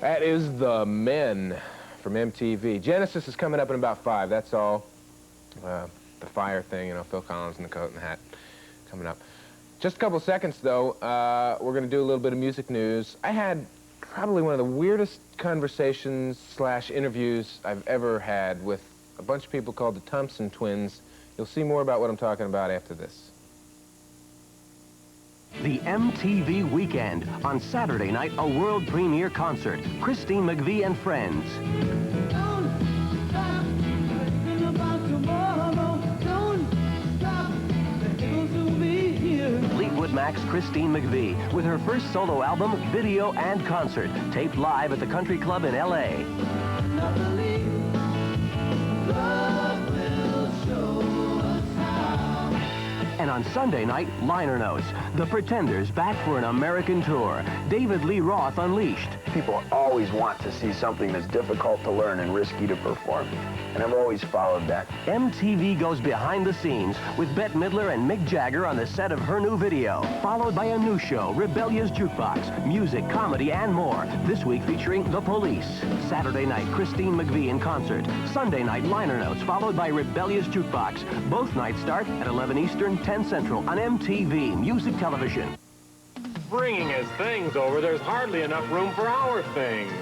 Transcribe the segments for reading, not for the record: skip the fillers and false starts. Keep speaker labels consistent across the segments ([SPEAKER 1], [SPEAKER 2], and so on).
[SPEAKER 1] That is The Men from MTV. Genesis is coming up in about 5, that's all. The fire thing, you know, Phil Collins and the coat and the hat coming up. Just a couple seconds, though. We're going to do a little bit of music news. I had probably one of the weirdest conversations / interviews I've ever had with a bunch of people called the Thompson twins. You'll see more about what I'm talking about after this.
[SPEAKER 2] The MTV Weekend. On Saturday night, a world premiere concert. Christine McVie and Friends. Fleetwood Mac's Christine McVie with her first solo album, video, and concert. Taped live at the Country Club in L.A. And on Sunday night, liner notes. The Pretenders back for an American tour. David Lee Roth Unleashed.
[SPEAKER 3] People always want to see something that's difficult to learn and risky to perform. And I've always followed that.
[SPEAKER 2] MTV goes behind the scenes with Bette Midler and Mick Jagger on the set of her new video. Followed by a new show, Rebellious Jukebox. Music, comedy, and more. This week featuring The Police. Saturday night, Christine McVie in concert. Sunday night, liner notes, followed by Rebellious Jukebox. Both nights start at 11 Eastern, 10 Central on MTV Music Television.
[SPEAKER 4] Bringing his things over, there's hardly enough room for our things.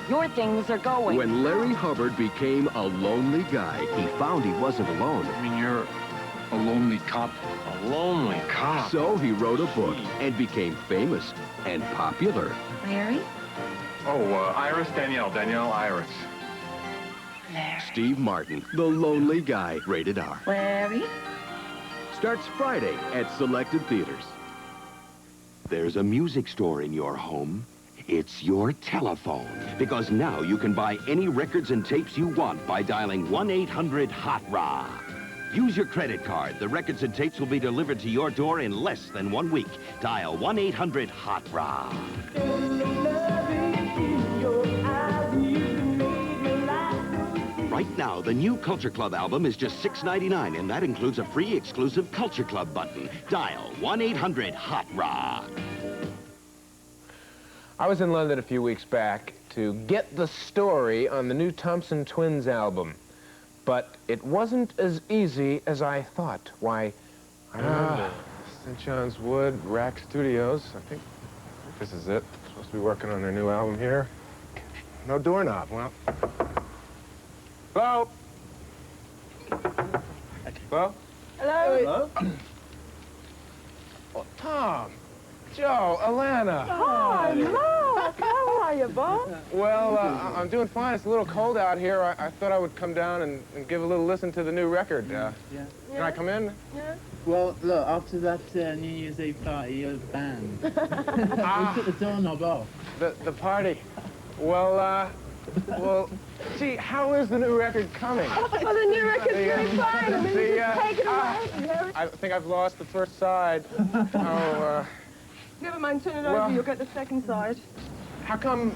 [SPEAKER 5] Your things are going.
[SPEAKER 6] When Larry Hubbard became a lonely guy, he found he wasn't alone.
[SPEAKER 7] I mean, you're a lonely cop.
[SPEAKER 4] A lonely cop.
[SPEAKER 6] So he wrote a book and became famous and popular.
[SPEAKER 5] Larry?
[SPEAKER 7] Oh, Iris, Danielle, Iris.
[SPEAKER 5] Larry.
[SPEAKER 6] Steve Martin, The Lonely Guy, rated R.
[SPEAKER 5] Larry?
[SPEAKER 6] Starts Friday at selected theaters.
[SPEAKER 8] There's a music store in your home. It's your telephone. Because now you can buy any records and tapes you want by dialing 1-800-HOT-RA. Use your credit card. The records and tapes will be delivered to your door in less than 1 week. Dial 1-800-HOT-RA. Right now, the new Culture Club album is just $6.99, and that includes a free exclusive Culture Club button. Dial 1-800-HOT-RA.
[SPEAKER 1] I was in London a few weeks back to get the story on the new Thompson Twins album, but it wasn't as easy as I thought. Why, St. John's Wood, Rack Studios, I think this is it. Supposed to be working on their new album here. No doorknob, well. Hello? Hello?
[SPEAKER 9] Hello?
[SPEAKER 1] Oh, Tom, Joe, Alana.
[SPEAKER 9] Hi, Mark. How are you, Bob?
[SPEAKER 1] Well, I'm doing fine. It's a little cold out here. I thought I would come down and give a little listen to the new record. Can I come in?
[SPEAKER 9] Yeah.
[SPEAKER 10] Well, look, after that New Year's Eve party, you're banned. We took the doorknob off.
[SPEAKER 1] The party. Well, gee, how is the new record coming?
[SPEAKER 9] Well, the new record's doing fine. I mean, take it away.
[SPEAKER 1] I think I've lost the first side.
[SPEAKER 9] Never mind, turn it over, you'll get the second side.
[SPEAKER 1] How come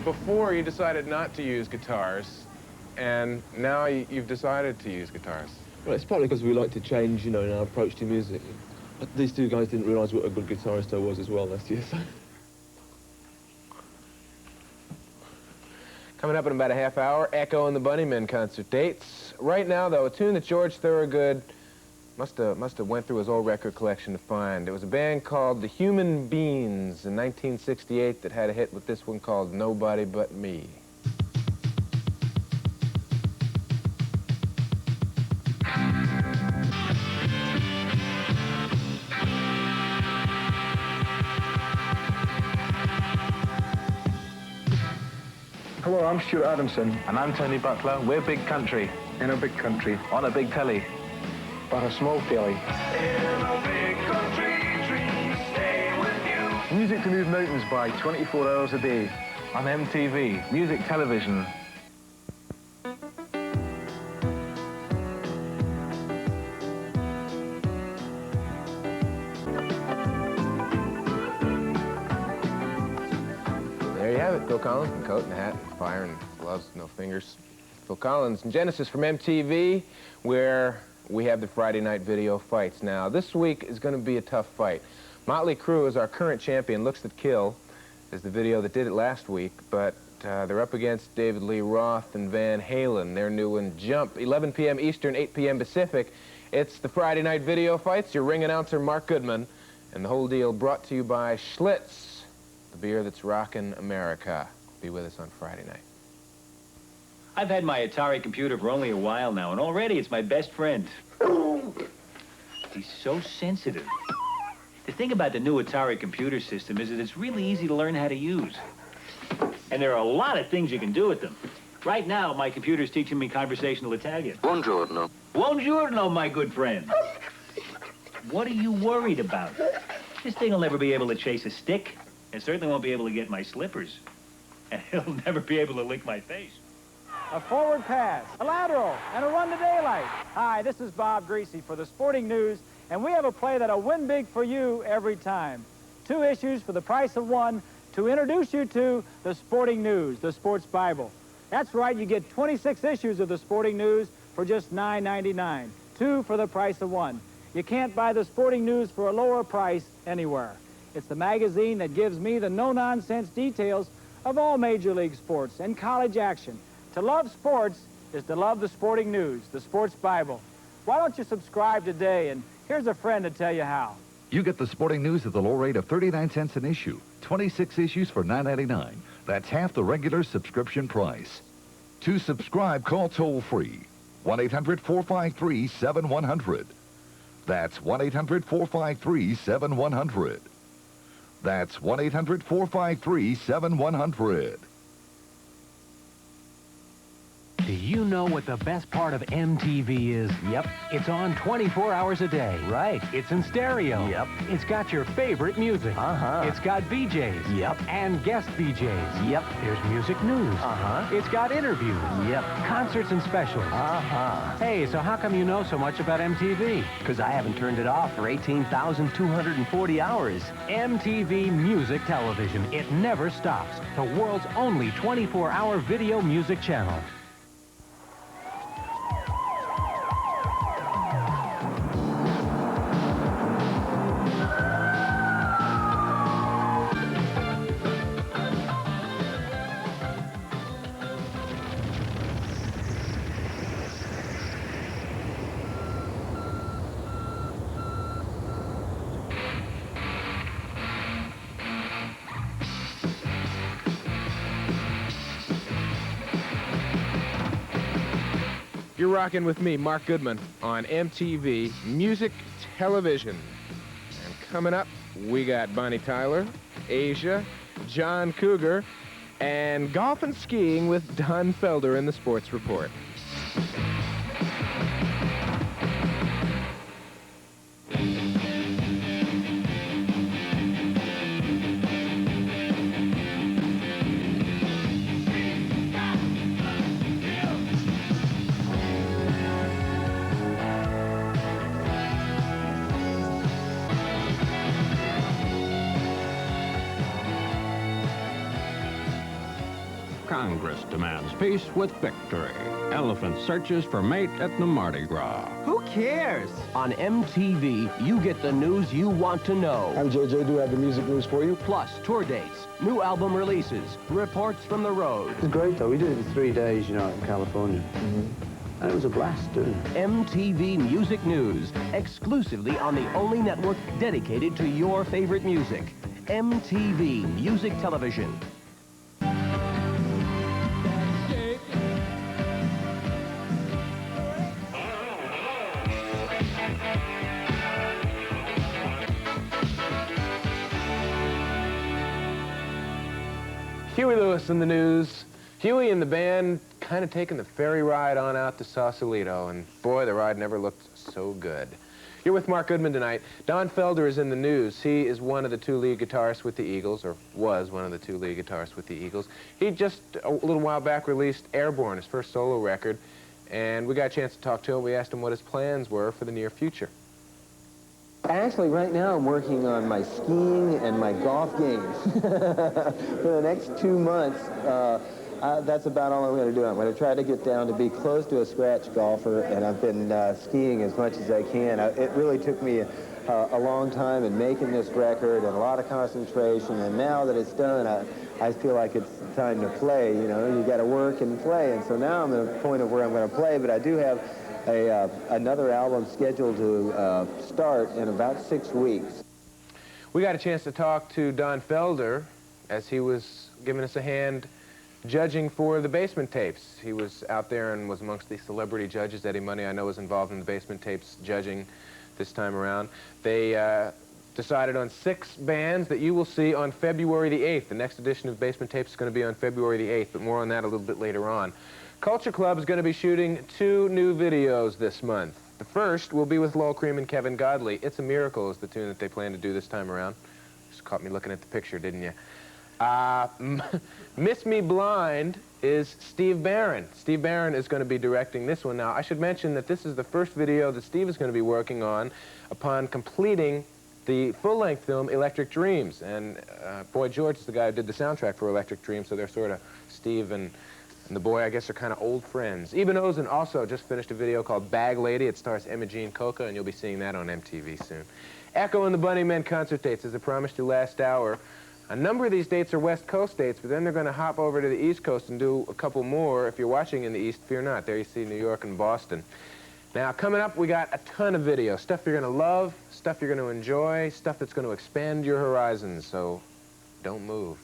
[SPEAKER 1] before you decided not to use guitars, and now you've decided to use guitars?
[SPEAKER 11] Well, it's partly because we like to change, you know, in our approach to music. These two guys didn't realise what a good guitarist I was as well last year, so...
[SPEAKER 1] Coming up in about a half hour, Echo and the Bunnymen concert dates. Right now, though, a tune that George Thorogood must have went through his old record collection to find. It was a band called the Human Beans in 1968 that had a hit with this one called Nobody But Me.
[SPEAKER 3] Hello, I'm Stuart Adamson.
[SPEAKER 12] And I'm Tony Butler. We're Big Country.
[SPEAKER 3] In a big country.
[SPEAKER 12] On a big telly.
[SPEAKER 3] But a small telly.
[SPEAKER 13] In a big country, dreams stay with you.
[SPEAKER 12] Music to move mountains by 24 hours a day. On MTV, music television.
[SPEAKER 1] There you have it, Phil Collins, and coat and hat, and fire and gloves, no fingers. Phil Collins and Genesis from MTV, where we have the Friday night video fights. Now, this week is going to be a tough fight. Motley Crue is our current champion, looks to kill, is the video that did it last week, but they're up against David Lee Roth and Van Halen. Their new one, Jump, 11 p.m. Eastern, 8 p.m. Pacific. It's the Friday Night Video Fights. Your ring announcer, Mark Goodman, and the whole deal brought to you by Schlitz, the beer that's rockin' America. Be with us on Friday night.
[SPEAKER 14] I've had my Atari computer for only a while now, and already it's my best friend. He's so sensitive. The thing about the new Atari computer system is that it's really easy to learn how to use. And there are a lot of things you can do with them. Right now, my computer's teaching me conversational Italian.
[SPEAKER 15] Buongiorno.
[SPEAKER 14] Buongiorno, my good friend. What are you worried about? This thing will never be able to chase a stick. It certainly won't be able to get my slippers. And it'll never be able to lick my face.
[SPEAKER 16] A forward pass, a lateral, and a run to daylight. Hi, this is Bob Greasy for the Sporting News, and we have a play that'll win big for you every time. 2 issues for the price of 1 to introduce you to the Sporting News, the Sports Bible. That's right, you get 26 issues of the Sporting News for just $9.99. 2 for the price of 1. You can't buy the Sporting News for a lower price anywhere. It's the magazine that gives me the no-nonsense details of all Major League sports and college action. To love sports is to love the Sporting News, the Sports Bible. Why don't you subscribe today, and here's a friend to tell you how.
[SPEAKER 17] You get the Sporting News at the low rate of 39 cents an issue. 26 issues for $9.99. That's half the regular subscription price. To subscribe, call toll-free. 1-800-453-7100. That's 1-800-453-7100. That's 1-800-453-7100.
[SPEAKER 2] Do you know what the best part of MTV is? Yep. It's on 24 hours a day. Right. It's in stereo. Yep. It's got your favorite music. Uh-huh. It's got VJs. Yep. And guest VJs. Yep. There's music news. Uh-huh. It's got interviews. Yep. Concerts and specials. Uh-huh. Hey, so how come you know so much about MTV? Because I haven't turned it off for 18,240 hours. MTV Music Television. It never stops. The world's only 24-hour video music channel.
[SPEAKER 1] You're rocking with me, Mark Goodman, on MTV Music Television. And coming up, we got Bonnie Tyler, Asia, John Cougar, and golf and skiing with Don Felder in the Sports Report.
[SPEAKER 18] Congress demands peace with victory. Elephant searches for mate at the Mardi Gras.
[SPEAKER 2] Who cares? On MTV, you get the news you want to know.
[SPEAKER 3] I'm JJ, do have the music news for you.
[SPEAKER 2] Plus, tour dates, new album releases, reports from the road.
[SPEAKER 3] It's great, though. We did it for 3 days, you know, in California. And it was a blast, too.
[SPEAKER 2] MTV Music News, exclusively on the only network dedicated to your favorite music. MTV Music Television.
[SPEAKER 1] Huey Lewis in the news. Huey and the band kind of taking the ferry ride on out to Sausalito, and boy, the ride never looked so good. You're with Mark Goodman tonight. Don Felder is in the news. He is one of the 2 lead guitarists with the Eagles, or was one of the 2 lead guitarists with the Eagles. He just, a little while back, released Airborne, his first solo record, and we got a chance to talk to him. We asked him what his plans were for the near future.
[SPEAKER 19] Actually, right now I'm working on my skiing and my golf games. For the next 2 months, that's about all I'm going to do. I'm going to try to get down to be close to a scratch golfer, and I've been skiing as much as I can. It really took me a long time in making this record and a lot of concentration, and now that it's done, I feel like it's time to play. You know, you got to work and play, and so now I'm at a point of where I'm going to play, but I do have another album scheduled to start in about 6 weeks.
[SPEAKER 1] We got a chance to talk to Don Felder as he was giving us a hand judging for the Basement Tapes. He was out there and was amongst the celebrity judges. Eddie Money, I know, was involved in the Basement Tapes judging this time around. They decided on 6 bands that you will see on February the 8th. The next edition of Basement Tapes is going to be on February the 8th, but more on that a little bit later on. Culture Club is going to be shooting 2 new videos this month. The first will be with Lowell Cream and Kevin Godley. It's a Miracle is the tune that they plan to do this time around. Just caught me looking at the picture, didn't you? Miss Me Blind is Steve Barron. Steve Barron is going to be directing this one. Now, I should mention that this is the first video that Steve is going to be working on upon completing the full-length film Electric Dreams. And Boy George is the guy who did the soundtrack for Electric Dreams, so they're sort of, Steve and the boy, I guess, are kind of old friends. Ebn Ozn also just finished a video called Bag Lady. It stars Imogene Coca, and you'll be seeing that on MTV soon. Echo and the Bunnymen concert dates, as I promised you last hour. A number of these dates are West Coast dates, but then they're going to hop over to the East Coast and do a couple more. If you're watching in the East, fear not. There you see New York and Boston. Now, coming up, we got a ton of video. Stuff you're going to love, stuff you're going to enjoy, stuff that's going to expand your horizons, so don't move.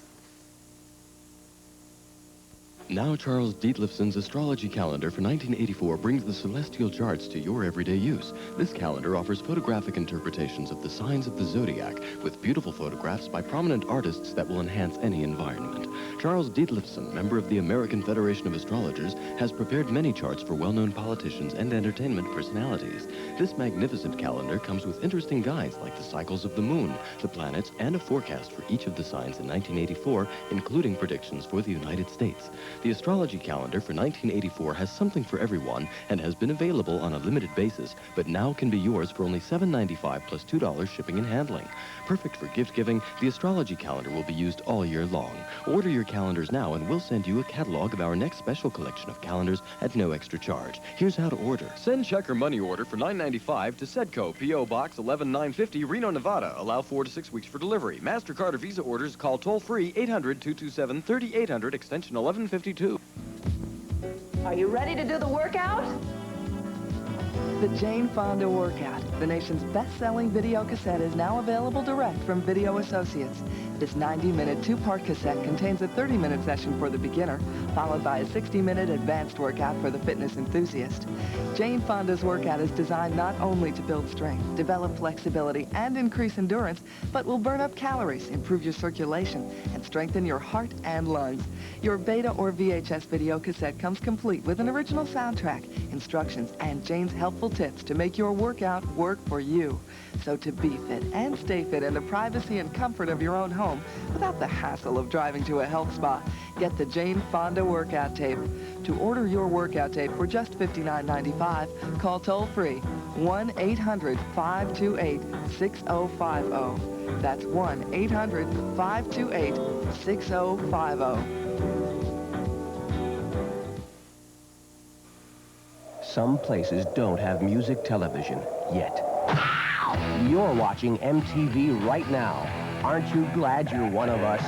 [SPEAKER 15] Now Charles Dietlifson's astrology calendar for 1984 brings the celestial charts to your everyday use. This calendar offers photographic interpretations of the signs of the zodiac with beautiful photographs by prominent artists that will enhance any environment. Charles Dietlifson, member of the American Federation of Astrologers, has prepared many charts for well-known politicians and entertainment personalities. This magnificent calendar comes with interesting guides like the cycles of the moon, the planets, and a forecast for each of the signs in 1984, including predictions for the United States. The astrology calendar for 1984 has something for everyone and has been available on a limited basis, but now can be yours for only $7.95 plus $2 shipping and handling. Perfect for gift giving, the astrology calendar will be used all year long. Order your calendars now and we'll send you a catalog of our next special collection of calendars at no extra charge. Here's how to order. Send check or money order for $9.95 to Sedco, P.O. Box 11950, Reno, Nevada. Allow 4 to 6 weeks for delivery. MasterCard or Visa orders, call toll-free 800-227-3800, extension 1152.
[SPEAKER 9] Are you ready to do the workout?
[SPEAKER 20] The Jane Fonda Workout, the nation's best-selling video cassette, is now available direct from Video Associates. This 90-minute 2-part cassette contains a 30-minute session for the beginner, followed by a 60-minute advanced workout for the fitness enthusiast. Jane Fonda's workout is designed not only to build strength, develop flexibility, and increase endurance, but will burn up calories, improve your circulation, and strengthen your heart and lungs. Your Beta or VHS video cassette comes complete with an original soundtrack, instructions, and Jane's helpful tips to make your workout work for you. So to be fit and stay fit in the privacy and comfort of your own home without the hassle of driving to a health spa, get the Jane Fonda Workout Tape. To order your workout tape for just $59.95, call toll-free 1-800-528-6050. That's 1-800-528-6050.
[SPEAKER 2] Some places don't have music television yet. You're watching MTV right now. Aren't you glad you're one of us?